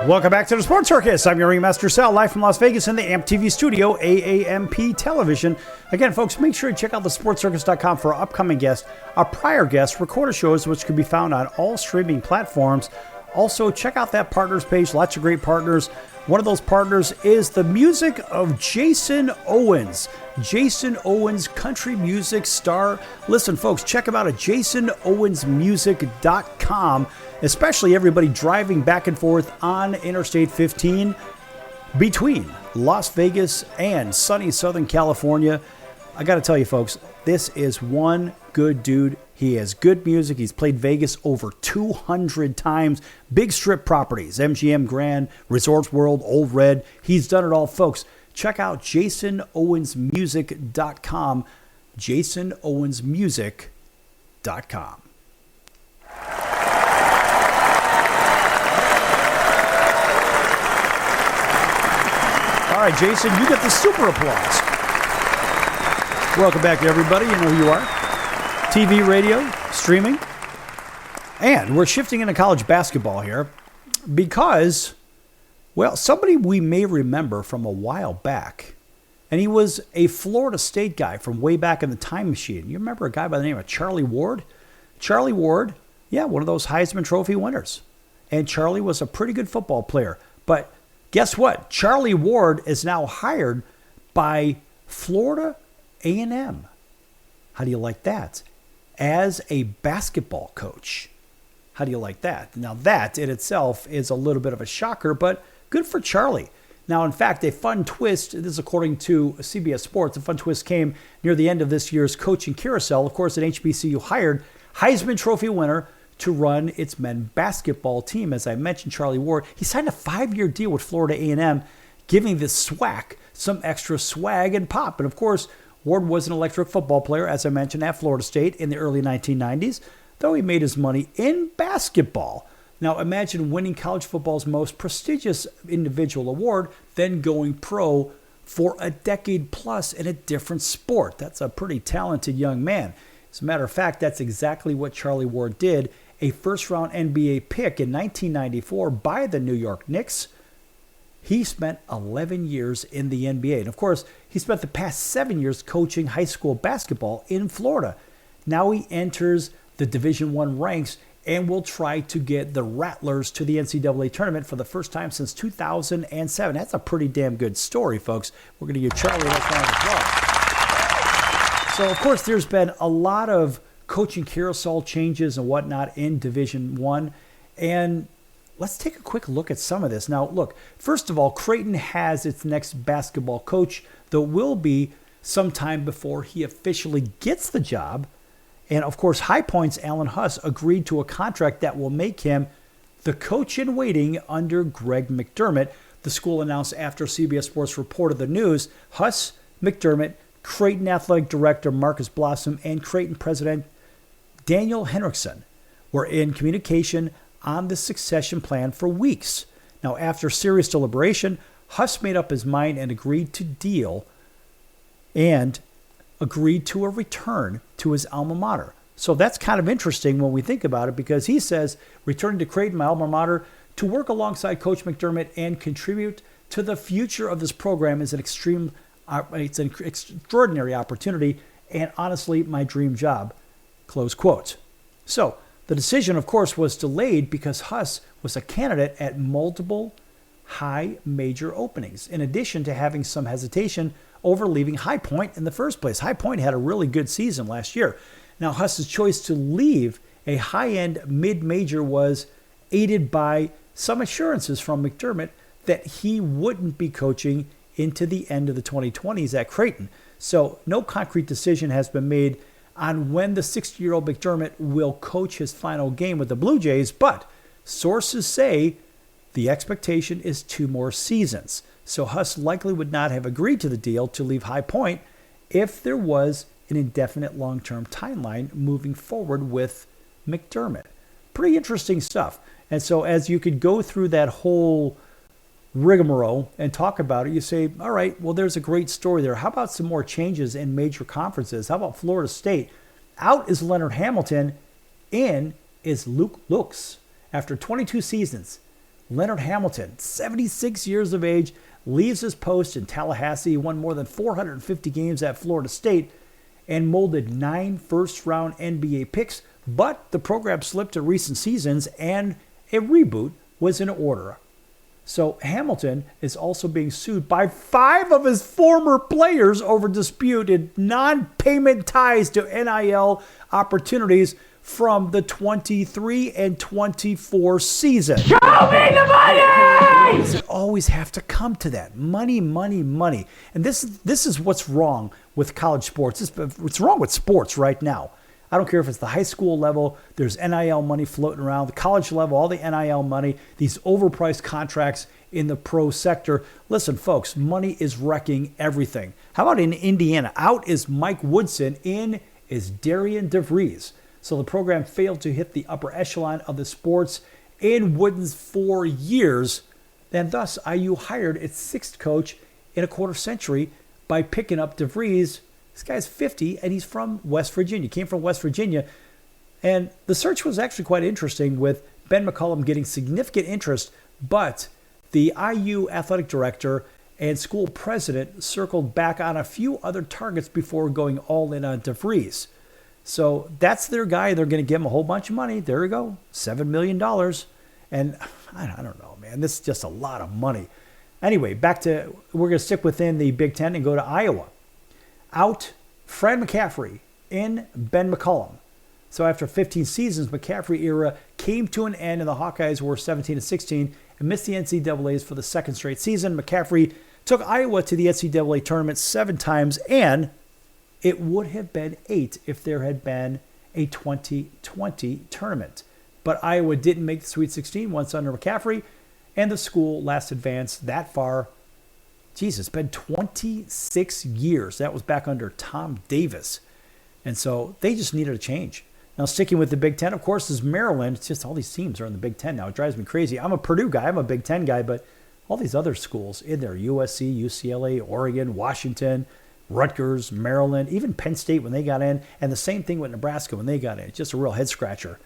Welcome back to the Sports Circus. I'm your ringmaster Sal, live from Las Vegas in the AMP TV studio, AAMP television. Again, folks, make sure you check out thesportscircus.com for our upcoming guests, our prior guests, recorded shows, which can be found on all streaming platforms. Also, check out that partners page. Lots of great partners. One of those partners is the music of Jason Owens. Jason Owens, country music star. Listen, folks, check him out at jasonowensmusic.com, especially everybody driving back and forth on Interstate 15 between Las Vegas and sunny Southern California. I got to tell you, folks, this is one good dude. He has good music. He's played Vegas over 200 times. Big strip properties, MGM Grand, Resorts World, Old Red. He's done it all, folks. Check out jasonowensmusic.com, jasonowensmusic.com. All right, Jason, you get the super applause. Welcome back, everybody. You know who you are. TV, radio, streaming. And we're shifting into college basketball here because, well, somebody we may remember from a while back, and he was a Florida State guy from way back in the time machine. You remember a guy by the name of Charlie Ward? Charlie Ward, yeah, one of those Heisman Trophy winners. And Charlie was a pretty good football player. But guess what? Charlie Ward is now hired by Florida A&M. How do you like that? As a basketball coach. How do you like that? Now that in itself is a little bit of a shocker, but good for Charlie. Now, in fact, a fun twist, this is according to CBS Sports, a fun twist came near the end of this year's coaching carousel. Of course, at HBCU hired Heisman Trophy winner to run its men's basketball team. As I mentioned, Charlie Ward, he signed a 5-year deal with Florida A&M, giving the SWAC some extra swag and pop. And of course, Ward was an electric football player, as I mentioned, at Florida State in the early 1990s, though he made his money in basketball. Now imagine winning college football's most prestigious individual award, then going pro for a decade plus in a different sport. That's a pretty talented young man. As a matter of fact, that's exactly what Charlie Ward did, a first-round NBA pick in 1994 by the New York Knicks. He spent 11 years in the NBA. And of course, he spent the past 7 years coaching high school basketball in Florida. Now he enters the Division I ranks and will try to get the Rattlers to the NCAA tournament for the first time since 2007. That's a pretty damn good story, folks. We're going to give Charlie that round of applause. So, of course, there's been a lot of coaching carousel changes and whatnot in Division I. And let's take a quick look at some of this. Now, look, first of all, Creighton has its next basketball coach, though it will be sometime before he officially gets the job. And, of course, High Point's Alan Huss agreed to a contract that will make him the coach in waiting under Greg McDermott. The school announced after CBS Sports reported the news. Huss, McDermott, Creighton Athletic Director Marcus Blossom, and Creighton President Daniel Henriksen were in communication on the succession plan for weeks. Now, after serious deliberation, Huss made up his mind and agreed to a return to his alma mater. So that's kind of interesting when we think about it, because he says, returning to Creighton, my alma mater, to work alongside Coach McDermott and contribute to the future of this program is an extraordinary opportunity and honestly my dream job, close quote. So the decision, of course, was delayed because Huss was a candidate at multiple high major openings, in addition to having some hesitation over leaving High Point in the first place. High Point had a really good season last year. Now, Huss's choice to leave a high-end mid-major was aided by some assurances from McDermott that he wouldn't be coaching into the end of the 2020s at Creighton. So no concrete decision has been made on when the 60-year-old McDermott will coach his final game with the Blue Jays, but sources say the expectation is 2 more seasons. So Huss likely would not have agreed to the deal to leave High Point if there was an indefinite long-term timeline moving forward with McDermott. Pretty interesting stuff. And so as you could go through that whole rigmarole and talk about it, you say, all right, well, there's a great story there. How about some more changes in major conferences? How about Florida State? Out is Leonard Hamilton. In is Luke Lukes. After 22 seasons, Leonard Hamilton, 76 years of age, leaves his post in Tallahassee, won more than 450 games at Florida State, and molded 9 first-round NBA picks, but the program slipped to recent seasons and a reboot was in order. So Hamilton is also being sued by 5 of his former players over disputed non-payment ties to NIL opportunities from the 23 and 24 season. Show me the money! Does it always have to come to that? Money, money, money. And this is what's wrong with college sports. What's wrong with sports right now. I don't care if it's the high school level, there's NIL money floating around, the college level, all the NIL money, these overpriced contracts in the pro sector. Listen, folks, money is wrecking everything. How about in Indiana? Out is Mike Woodson, in is Darian DeVries. So the program failed to hit the upper echelon of the sports in Wooden's 4 years, and thus IU hired its 6th coach in a quarter century by picking up DeVries. This guy's 50, and he's from West Virginia. Came from West Virginia. And the search was actually quite interesting, with Ben McCollum getting significant interest, but the IU athletic director and school president circled back on a few other targets before going all in on DeVries. So that's their guy. They're going to give him a whole bunch of money. There you go, $7 million. And I don't know, man. This is just a lot of money. Anyway, we're going to stick within the Big Ten and go to Iowa. Out, Fred McCaffrey, in Ben McCollum. So after 15 seasons, McCaffrey era came to an end, and the Hawkeyes were 17-16 and missed the NCAAs for the 2nd straight season. McCaffrey took Iowa to the NCAA tournament 7 times, and it would have been 8 if there had been a 2020 tournament. But Iowa didn't make the Sweet 16 once under McCaffrey, and the school last advanced that far. Jesus, it's been 26 years. That was back under Tom Davis. And so they just needed a change. Now, sticking with the Big Ten, of course, is Maryland. It's just all these teams are in the Big Ten now. It drives me crazy. I'm a Purdue guy. I'm a Big Ten guy. But all these other schools in there, USC, UCLA, Oregon, Washington, Rutgers, Maryland, even Penn State when they got in, and the same thing with Nebraska when they got in. It's just a real head-scratcher.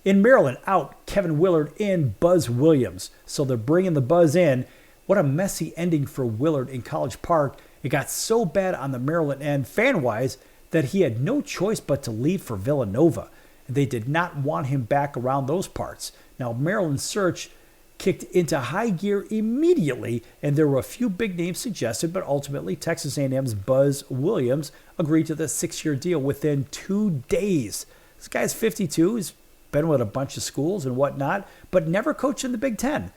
In Maryland, out, Kevin Willard, in, Buzz Williams. So they're bringing the Buzz in. What a messy ending for Willard in College Park. It got so bad on the Maryland end, fan-wise, that he had no choice but to leave for Villanova. And they did not want him back around those parts. Now, Maryland's search kicked into high gear immediately, and there were a few big names suggested, but ultimately Texas A&M's Buzz Williams agreed to the 6-year deal within 2 days. This guy's 52. He's been with a bunch of schools and whatnot, but never coached in the Big Ten.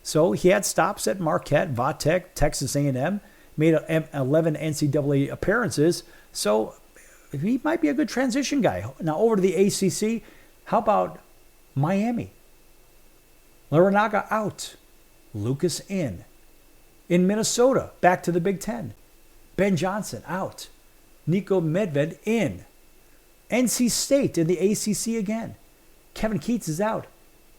So he had stops at Marquette, Vatech, Texas A&M, made 11 NCAA appearances. So he might be a good transition guy. Now over to the ACC. How about Miami? Larinaga out. Lucas in. In Minnesota, back to the Big Ten. Ben Johnson out. Nico Medved in. NC State in the ACC again. Kevin Keats is out.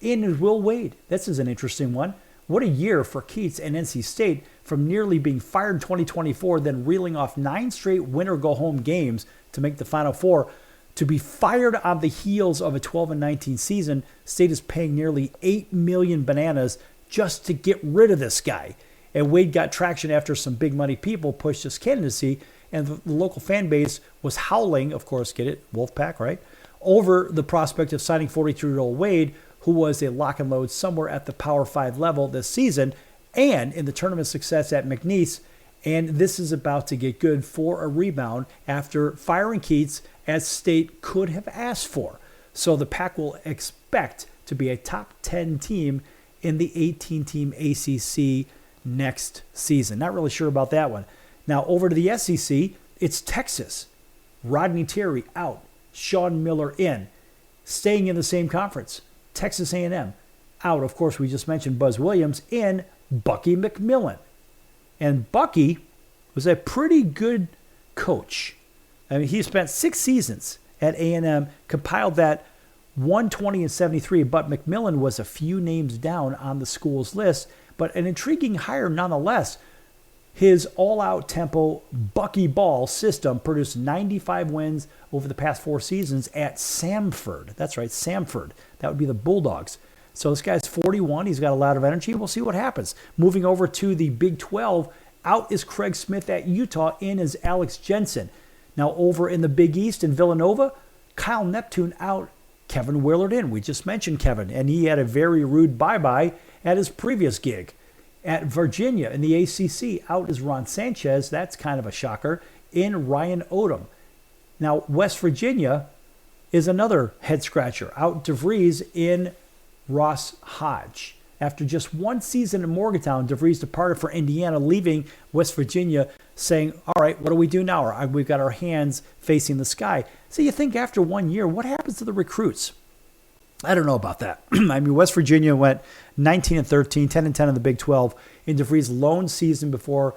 In is Will Wade. This is an interesting one. What a year for Keats and NC State, from nearly being fired in 2024, then reeling off 9 straight winner-go-home games to make the Final Four. To be fired on the heels of a 12-19 season, State is paying nearly $8 million bananas just to get rid of this guy. And Wade got traction after some big money people pushed his candidacy, and the local fan base was howling, of course, get it, Wolfpack, right, over the prospect of signing 43-year-old Wade, who was a lock and load somewhere at the Power 5 level this season, and in the tournament success at McNeese. And this is about to get good for a rebound after firing Keats, as State could have asked for. So the Pack will expect to be a top 10 team in the 18-team ACC next season. Not really sure about that one. Now over to the SEC, it's Texas. Rodney Terry out. Sean Miller in. Staying in the same conference, Texas A&M out. Of course, we just mentioned Buzz Williams in. Bucky McMillan. And Bucky was a pretty good coach. I mean, he spent 6 seasons at A&M, compiled that 120-73, but McMillan was a few names down on the school's list, but an intriguing hire nonetheless. His all-out tempo Bucky ball system produced 95 wins over the past 4 seasons at Samford. That's right, Samford. That would be the Bulldogs. So this guy's 41. He's got a lot of energy. We'll see what happens. Moving over to the Big 12, out is Craig Smith at Utah. In is Alex Jensen. Now over in the Big East in Villanova, Kyle Neptune out, Kevin Willard in. We just mentioned Kevin, and he had a very rude bye-bye at his previous gig. At Virginia in the ACC, out is Ron Sanchez. That's kind of a shocker. In Ryan Odom. Now West Virginia is another head-scratcher. Out DeVries, in Ross Hodge. After just one season in Morgantown, DeVries departed for Indiana, leaving West Virginia saying, all right, what do we do now? We've got our hands facing the sky. So you think after 1 year, what happens to the recruits? I don't know about that. I mean, West Virginia went 19-13, 10-10 in the Big 12 in DeVries' lone season before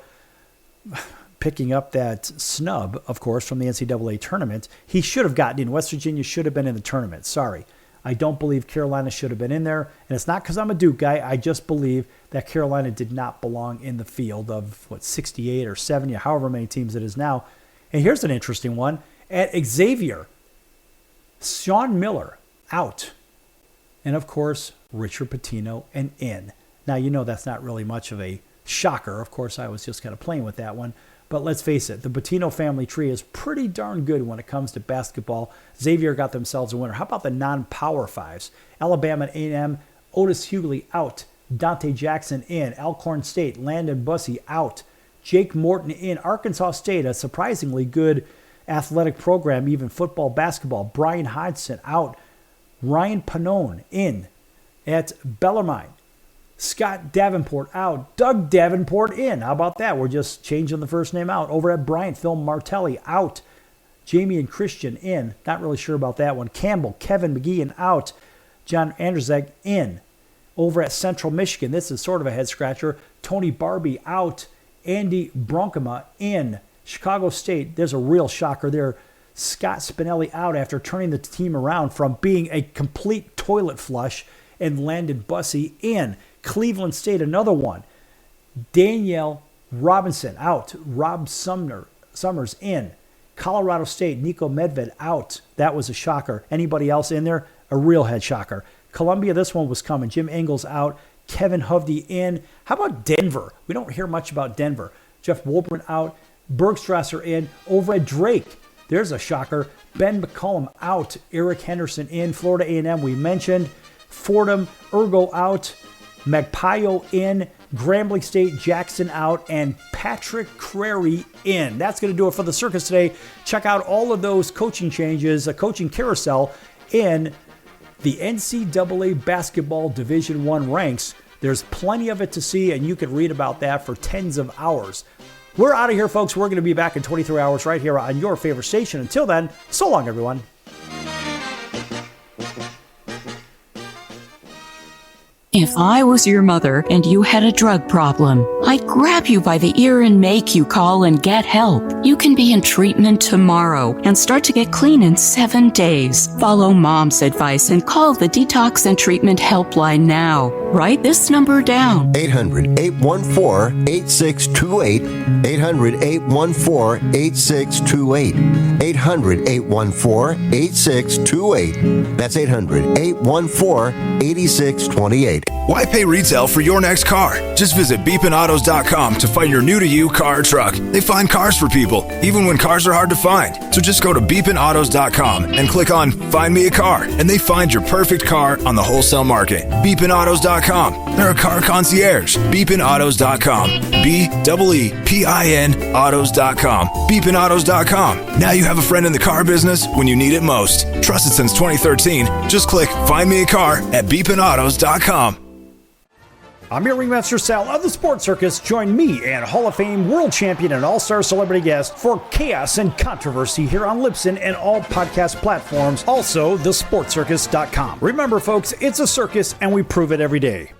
picking up that snub, of course, from the NCAA tournament. He should have gotten in. West Virginia should have been in the tournament. Sorry. I don't believe Carolina should have been in there. And it's not because I'm a Duke guy. I just believe that Carolina did not belong in the field of, 68 or 70, however many teams it is now. And here's an interesting one. At Xavier, Sean Miller out. And, of course, Richard Pitino and in. Now, you know that's not really much of a shocker. Of course, I was just kind of playing with that one. But let's face it, the Pitino family tree is pretty darn good when it comes to basketball. Xavier got themselves a winner. How about the non-power fives? Alabama and A&M, Otis Hughley out. Dante Jackson in. Alcorn State, Landon Bussey out. Jake Morton in. Arkansas State, a surprisingly good athletic program, even football, basketball. Brian Hodgson out. Ryan Pannone in. At Bellarmine, Scott Davenport out. Doug Davenport in. How about that? We're just changing the first name out. Over at Bryant, Phil Martelli out. Jamie and Christian in. Not really sure about that one. Campbell, Kevin McGeehan out. John Anderzak in. Over at Central Michigan, this is sort of a head-scratcher. Tony Barbie out. Andy Bronkema in. Chicago State, there's a real shocker there. Scott Spinelli out after turning the team around from being a complete toilet flush. And Landon Bussey in. Cleveland State, another one. Danielle Robinson out. Rob Summers in. Colorado State, Nico Medved out. That was a shocker. Anybody else in there? A real head shocker. Columbia, this one was coming. Jim Ingles out. Kevin Hovde in. How about Denver? We don't hear much about Denver. Jeff Wolbrin out. Bergstrasser in. Over at Drake, there's a shocker. Ben McCollum out. Eric Henderson in. Florida A&M, we mentioned. Fordham, Ergo out. Magpayo in. Grambling State, Jackson out. And Patrick Crary in. That's going to do it for the circus today. Check out all of those coaching changes, a coaching carousel in the NCAA Basketball Division I ranks. There's plenty of it to see, and you can read about that for tens of hours. We're out of here, folks. We're going to be back in 23 hours right here on your favorite station. Until then, so long, everyone. If I was your mother and you had a drug problem, I'd grab you by the ear and make you call and get help. You can be in treatment tomorrow and start to get clean in 7 days. Follow Mom's advice and call the Detox and Treatment Helpline now. Write this number down. 800-814-8628. 800-814-8628. 800-814-8628. That's 800-814-8628. Why pay retail for your next car? Just visit beepinautos.com to find your new-to-you car or truck. They find cars for people, even when cars are hard to find. So just go to beepinautos.com and click on Find Me a Car, and they find your perfect car on the wholesale market. Beepinautos.com. They're a car concierge. Beepinautos.com. BEEPIN autos.com. Beepinautos.com. Now you have a friend in the car business when you need it most. Trusted since 2013. Just click Find Me a Car at beepinautos.com. I'm your ringmaster Sal of the Sports Circus. Join me and Hall of Fame world champion and all-star celebrity guest for Chaos and Controversy here on Libsyn and all podcast platforms. Also, thesportscircus.com. Remember, folks, it's a circus and we prove it every day.